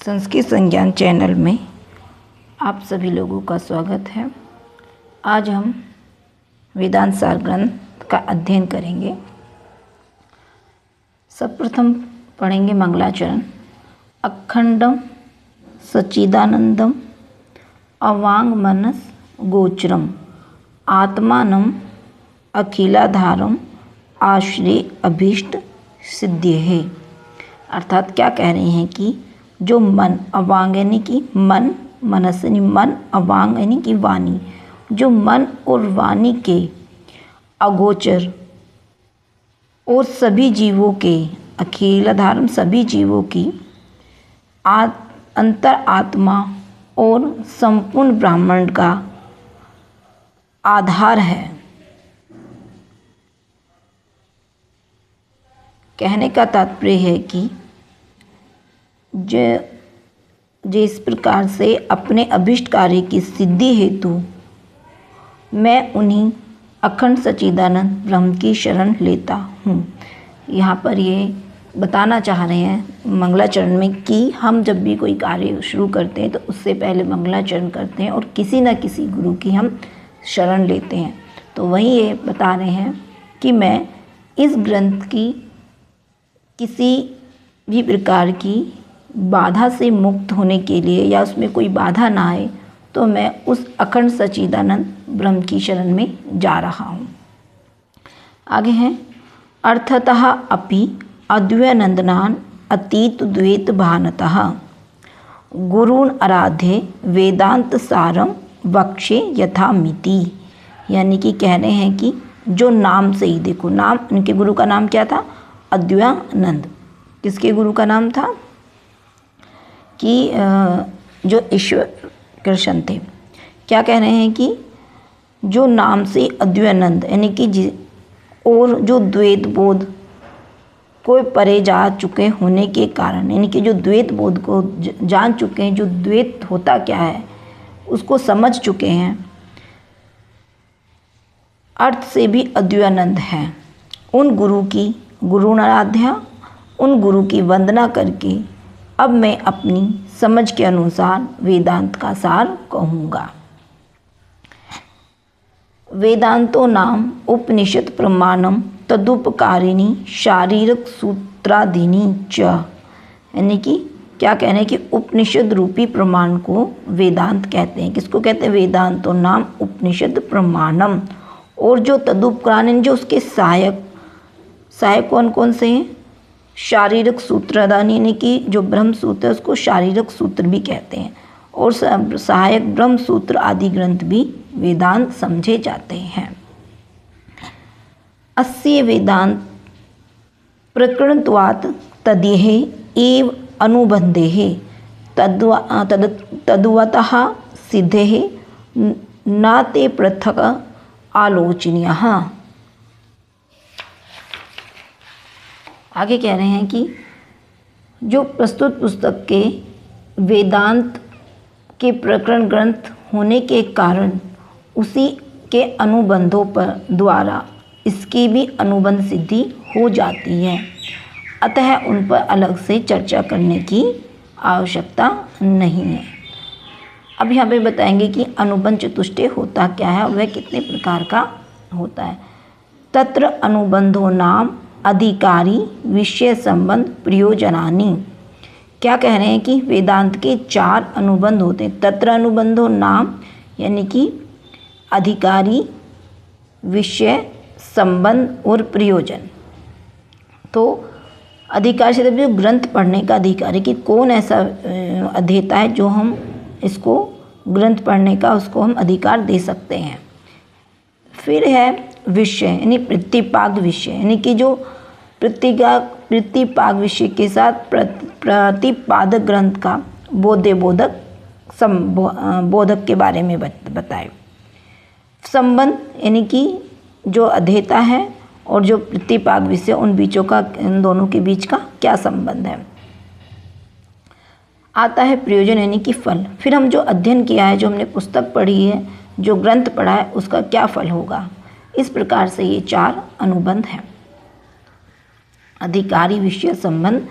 संस्कृत संज्ञान चैनल में आप सभी लोगों का स्वागत है। आज हम वेदांत सार ग्रंथ का अध्ययन करेंगे। सर्वप्रथम पढ़ेंगे मंगलाचरण। अखंडम सच्चिदानंदम अवांग मनस गोचरम आत्मानम अखिलाधारम आश्रय अभीष्ट सिद्ध्येः। अर्थात क्या कह रहे हैं कि जो मन, अवांग यानी कि मन, मनस यानी मन, अवांग यानी कि वाणी, जो मन और वाणी के अगोचर और सभी जीवों के अखिलाधारम सभी जीवों की अंतर आत्मा और संपूर्ण ब्रह्मांड का आधार है। कहने का तात्पर्य है कि जिस प्रकार से अपने अभिष्ट कार्य की सिद्धि हेतु मैं उन्हीं अखंड सच्चिदानंद ब्रह्म की शरण लेता हूँ। यहाँ पर ये बताना चाह रहे हैं मंगलाचरण में कि हम जब भी कोई कार्य शुरू करते हैं तो उससे पहले मंगलाचरण करते हैं और किसी न किसी गुरु की हम शरण लेते हैं। तो वहीं ये बता रहे हैं कि मैं इस ग्रंथ की किसी भी प्रकार की बाधा से मुक्त होने के लिए या उसमें कोई बाधा ना आए तो मैं उस अखंड सच्चिदानंद ब्रह्म की शरण में जा रहा हूँ। आगे हैं अर्थतः अपि अद्वैनंदनान अतीत द्वैत भानतः गुरुन् आराध्य वेदांत सारम वक्षे यथामिति। यानी कि कह रहे हैं कि जो नाम से ही, देखो नाम, उनके गुरु का नाम क्या था? अद्वैतानंद। किसके गुरु का नाम था? कि जो ईश्वर कृष्ण थे। क्या कह रहे हैं कि जो नाम से अद्वैतानंद यानी कि और जो द्वैत बोध को परे जा चुके होने के कारण, यानी कि जो द्वैत बोध को जान चुके हैं, जो द्वैत होता क्या है उसको समझ चुके हैं, अर्थ से भी अद्वैतानंद हैं, उन गुरु की गुरुणाराध्या, उन गुरु की वंदना करके अब मैं अपनी समझ के अनुसार वेदांत का सार कहूँगा। वेदांतो नाम उपनिषद प्रमाणम तदुपकारिणी शारीरिक सूत्रादीनी च। यानी कि क्या कहना है कि उपनिषद रूपी प्रमाण को वेदांत कहते हैं। किसको कहते हैं? वेदांतो नाम उपनिषद प्रमाणम। और जो तदुपकारिणी, जो उसके सहायक कौन कौन से हैं? शारीरिक सूत्रदानी, यानी कि जो ब्रह्म सूत्र है उसको शारीरिक सूत्र भी कहते हैं, और सहायक ब्रह्म सूत्र आदि ग्रंथ भी वेदांत समझे जाते हैं। अस्य वेदांत प्रकरणत्वात् तदेह एव अनुबंधेः तद्वतः सिद्धेः न ते पृथक् आलोचनीयः। आगे कह रहे हैं कि जो प्रस्तुत पुस्तक के वेदांत के प्रकरण ग्रंथ होने के कारण उसी के अनुबंधों पर द्वारा इसकी भी अनुबंध सिद्धि हो जाती है, अतः उन पर अलग से चर्चा करने की आवश्यकता नहीं है। अब यहाँ पे बताएंगे कि अनुबंध चतुष्टय होता क्या है, वह कितने प्रकार का होता है। तत्र अनुबंधो नाम अधिकारी विषय संबंध प्रयोजनानि। क्या कह रहे हैं कि वेदांत के 4 अनुबंध होते हैं। तत्र अनुबंधो नाम यानी कि अधिकारी, विषय, संबंध और प्रयोजन। तो अधिकार से जो ग्रंथ पढ़ने का अधिकार है कि कौन ऐसा अध्येता है जो हम इसको ग्रंथ पढ़ने का उसको हम अधिकार दे सकते हैं। फिर है विषय यानी प्रतिपाद विषय, यानी कि जो प्रतिपाद विषय के साथ प्रतिपादक ग्रंथ का बोधक के बारे में बताए। संबंध यानी कि जो अध्येता है और जो प्रतिपाद विषय, उन बीचों का, इन दोनों के बीच का क्या संबंध है। आता है प्रयोजन यानी कि फल। फिर हम जो अध्ययन किया है, जो हमने पुस्तक पढ़ी है, जो ग्रंथ पढ़ा है, उसका क्या फल होगा। इस प्रकार से ये 4 अनुबंध हैं। अधिकारी, विषय, संबंध,